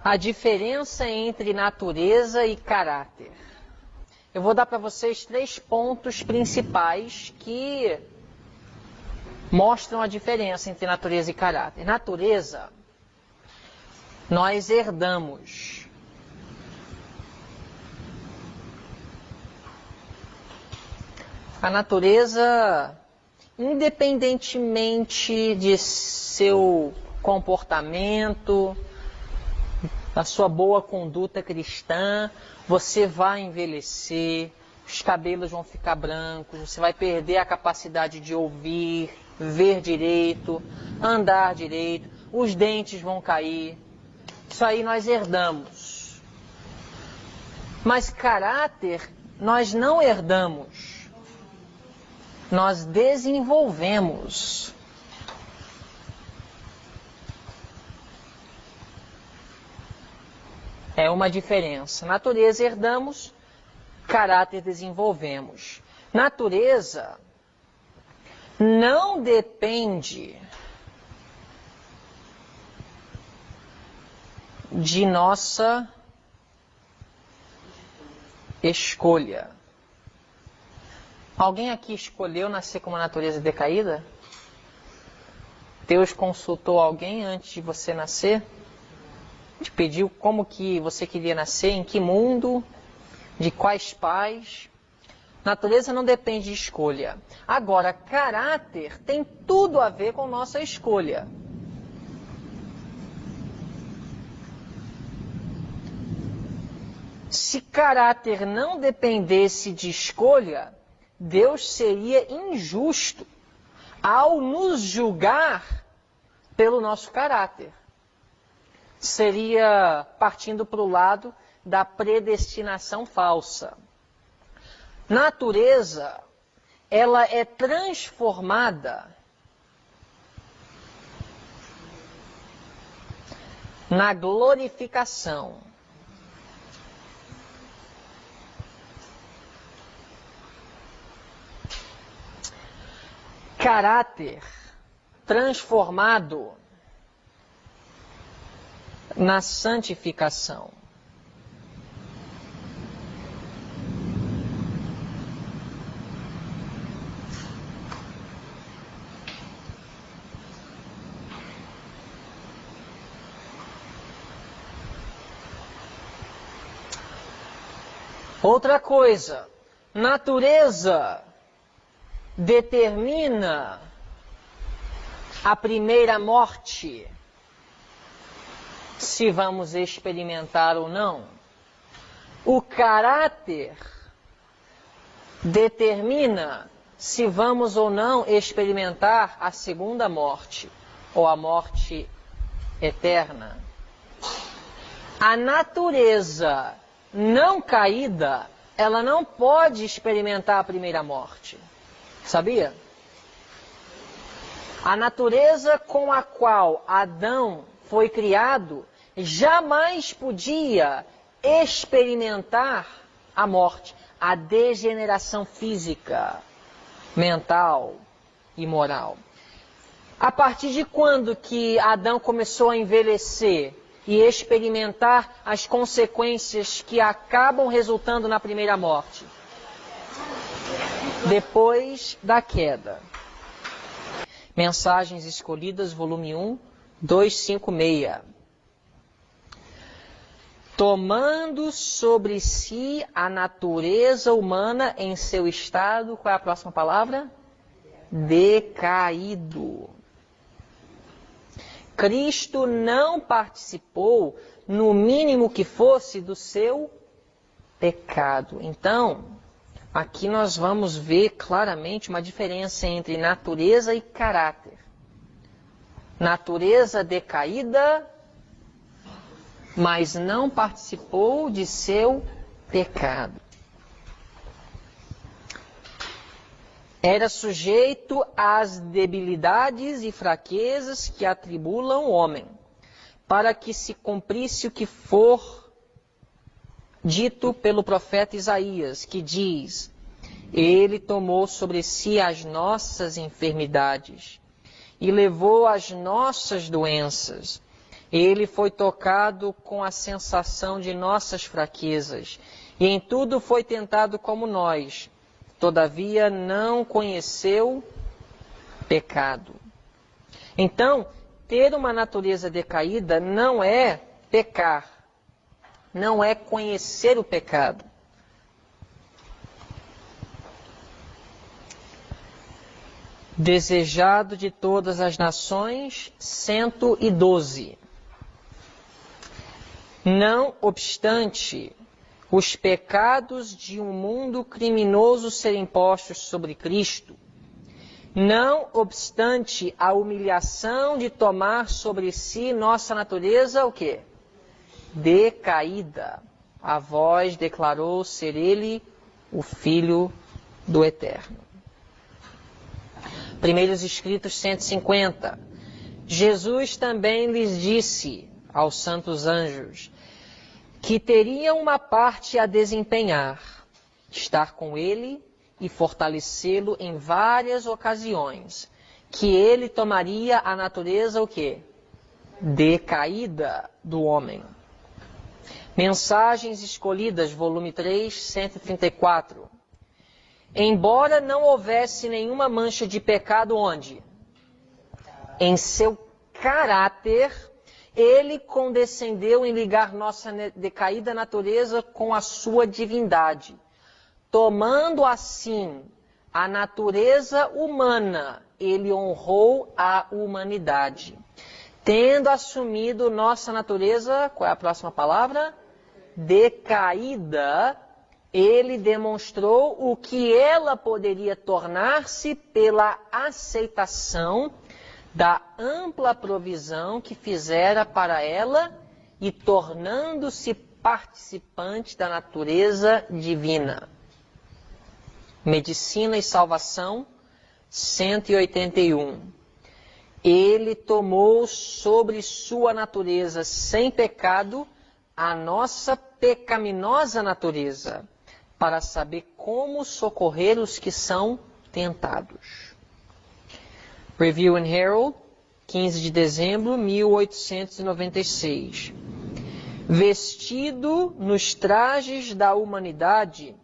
a diferença entre natureza e caráter. Eu vou dar para vocês 3 pontos principais que mostram a diferença entre natureza e caráter. Natureza, nós herdamos. A natureza, independentemente de seu comportamento, da sua boa conduta cristã, você vai envelhecer, os cabelos vão ficar brancos, você vai perder a capacidade de ouvir, ver direito, andar direito, os dentes vão cair. Isso aí nós herdamos. Mas caráter nós não herdamos, nós desenvolvemos. É uma diferença. Natureza herdamos, caráter desenvolvemos. Natureza não depende de nossa escolha. Alguém aqui escolheu nascer com uma natureza decaída? Deus consultou alguém antes de você nascer? Te pediu como que você queria nascer, em que mundo, de quais pais. Natureza não depende de escolha. Agora, caráter tem tudo a ver com nossa escolha. Se caráter não dependesse de escolha, Deus seria injusto ao nos julgar pelo nosso caráter. Seria partindo para o lado da predestinação falsa. Natureza, ela é transformada na glorificação. Caráter transformado na santificação. Outra coisa, natureza determina a primeira morte, se vamos experimentar ou não. O caráter determina se vamos ou não experimentar a segunda morte, ou a morte eterna. A natureza não caída, ela não pode experimentar a primeira morte. Sabia? A natureza com a qual Adão foi criado jamais podia experimentar a morte, a degeneração física, mental e moral. A partir de quando que Adão começou a envelhecer e experimentar as consequências que acabam resultando na primeira morte? Depois da queda. Mensagens Escolhidas, volume 1, 256. Tomando sobre si a natureza humana em seu estado, qual é a próxima palavra? Decaído. Cristo não participou, no mínimo que fosse, do seu pecado. Então, aqui nós vamos ver claramente uma diferença entre natureza e caráter. Natureza decaída, mas não participou de seu pecado. Era sujeito às debilidades e fraquezas que atribulam o homem, para que se cumprisse o que for dito pelo profeta Isaías, que diz: Ele tomou sobre si as nossas enfermidades e levou as nossas doenças, Ele foi tocado com a sensação de nossas fraquezas, e em tudo foi tentado como nós. Todavia não conheceu pecado. Então, ter uma natureza decaída não é pecar, não é conhecer o pecado. Desejado de todas as nações, 112. Não obstante os pecados de um mundo criminoso serem postos sobre Cristo, não obstante a humilhação de tomar sobre si nossa natureza, o quê? Decaída. A voz declarou ser ele o Filho do Eterno. Primeiros Escritos 150. Jesus também lhes disse aos santos anjos que teriam uma parte a desempenhar, estar com ele e fortalecê-lo em várias ocasiões, que ele tomaria a natureza o quê? Decaída do homem. Mensagens Escolhidas, volume 3, 134. Embora não houvesse nenhuma mancha de pecado onde? Em seu caráter, ele condescendeu em ligar nossa decaída natureza com a sua divindade, tomando assim a natureza humana, ele honrou a humanidade. Tendo assumido nossa natureza, qual é a próxima palavra? Decaída, ele demonstrou o que ela poderia tornar-se pela aceitação da ampla provisão que fizera para ela e tornando-se participante da natureza divina. Medicina e Salvação, 181. Ele tomou sobre sua natureza sem pecado a nossa pecaminosa natureza, para saber como socorrer os que são tentados. Review and Herald, 15 de dezembro de 1896. Vestido nos trajes da humanidade,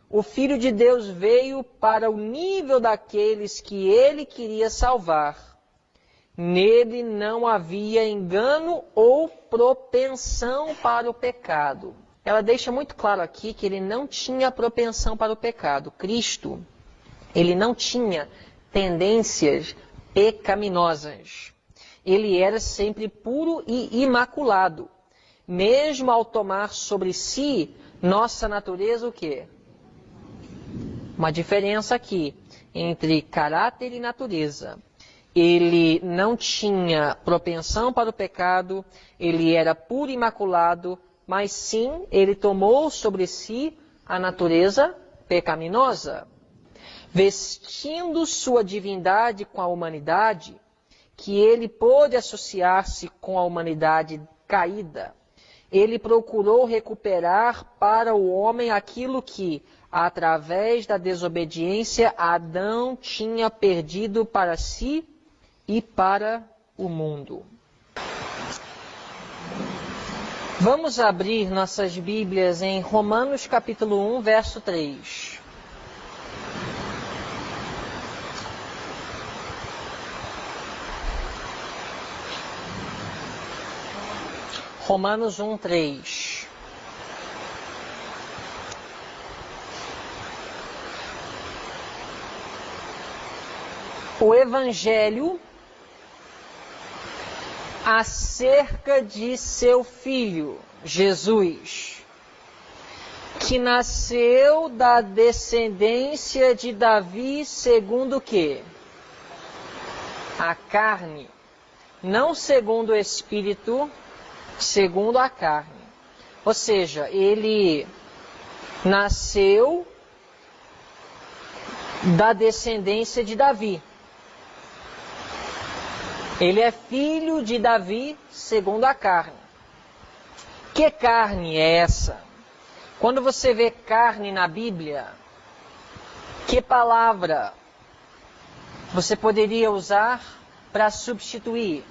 o Filho de Deus veio para o nível daqueles que ele queria salvar. Nele não havia engano ou propensão para o pecado. Ela deixa muito claro aqui que ele não tinha propensão para o pecado. Cristo, ele não tinha tendências pecaminosas. Ele era sempre puro e imaculado. Mesmo ao tomar sobre si nossa natureza, o quê? Uma diferença aqui entre caráter e natureza. Ele não tinha propensão para o pecado, ele era puro e imaculado, mas sim, ele tomou sobre si a natureza pecaminosa. Vestindo sua divindade com a humanidade, que ele pôde associar-se com a humanidade caída, ele procurou recuperar para o homem aquilo que, através da desobediência, Adão tinha perdido para si e para o mundo. Vamos abrir nossas Bíblias em Romanos capítulo 1, verso 3. Romanos 1, 3. O Evangelho acerca de seu Filho, Jesus, que nasceu da descendência de Davi segundo o quê? A carne, não segundo o Espírito, segundo a carne. Ou seja, ele nasceu da descendência de Davi. Ele é filho de Davi segundo a carne. Que carne é essa? Quando você vê carne na Bíblia, que palavra você poderia usar para substituir?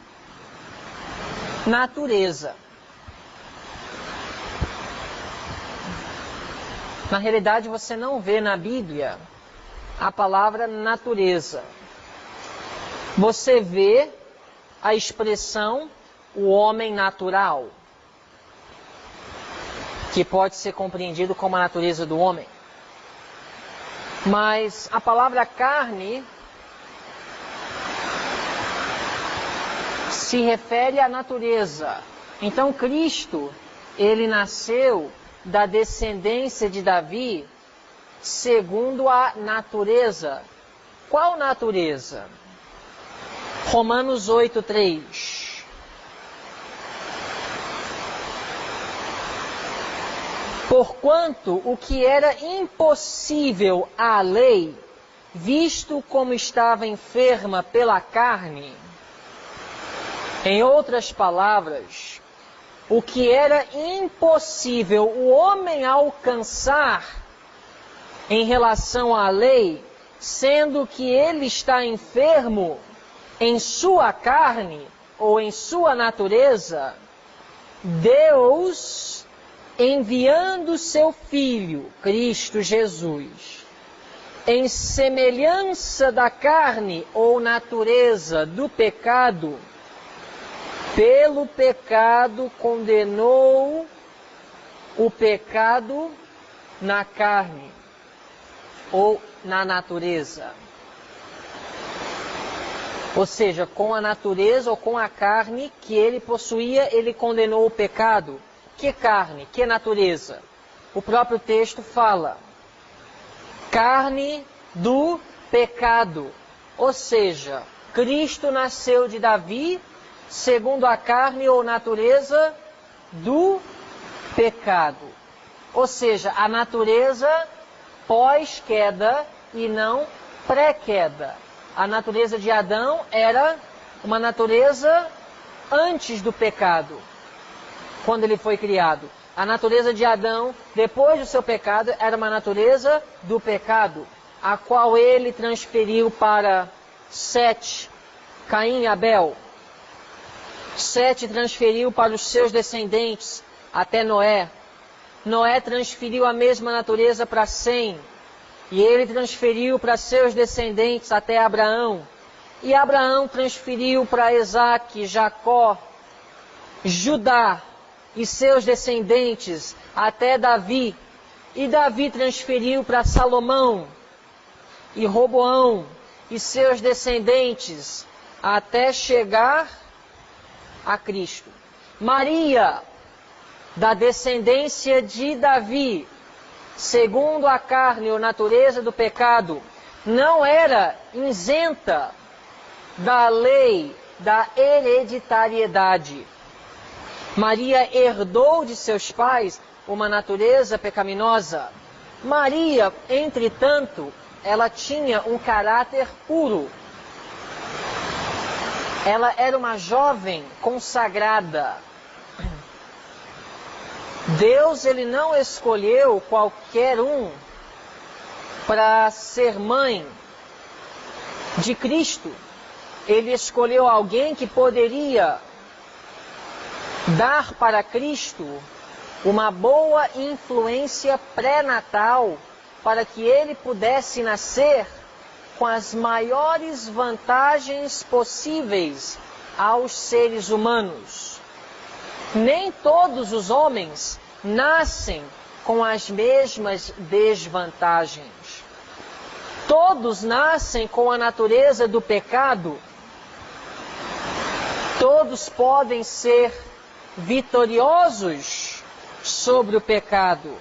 natureza. Na realidade, você não vê na Bíblia a palavra natureza. Você vê a expressão o homem natural, que pode ser compreendido como a natureza do homem. Mas a palavra carne se refere à natureza. Então Cristo, ele nasceu da descendência de Davi segundo a natureza. Qual natureza? Romanos 8:3. Porquanto o que era impossível à lei, visto como estava enferma pela carne, em outras palavras, o que era impossível o homem alcançar em relação à lei, sendo que ele está enfermo em sua carne ou em sua natureza, Deus, enviando seu Filho, Cristo Jesus, em semelhança da carne ou natureza do pecado, pelo pecado condenou o pecado na carne ou na natureza. Ou seja, com a natureza ou com a carne que ele possuía, ele condenou o pecado. Que carne? Que natureza? O próprio texto fala: carne do pecado. Ou seja, Cristo nasceu de Davi segundo a carne ou natureza do pecado. Ou seja, a natureza pós-queda e não pré-queda. A natureza de Adão era uma natureza antes do pecado, quando ele foi criado. A natureza de Adão, depois do seu pecado, era uma natureza do pecado, a qual ele transferiu para Sete, Caim e Abel. Sete transferiu para os seus descendentes até Noé. Noé transferiu a mesma natureza para Sem. E ele transferiu para seus descendentes até Abraão. E Abraão transferiu para Isaque, Jacó, Judá e seus descendentes até Davi. E Davi transferiu para Salomão e Roboão e seus descendentes até chegar a Cristo. Maria, da descendência de Davi, segundo a carne ou natureza do pecado, não era isenta da lei da hereditariedade. Maria herdou de seus pais uma natureza pecaminosa. Maria, entretanto, ela tinha um caráter puro. Ela era uma jovem consagrada. Deus, ele não escolheu qualquer um para ser mãe de Cristo. Ele escolheu alguém que poderia dar para Cristo uma boa influência pré-natal para que ele pudesse nascer com as maiores vantagens possíveis aos seres humanos. Nem todos os homens nascem com as mesmas desvantagens. Todos nascem com a natureza do pecado. Todos podem ser vitoriosos sobre o pecado.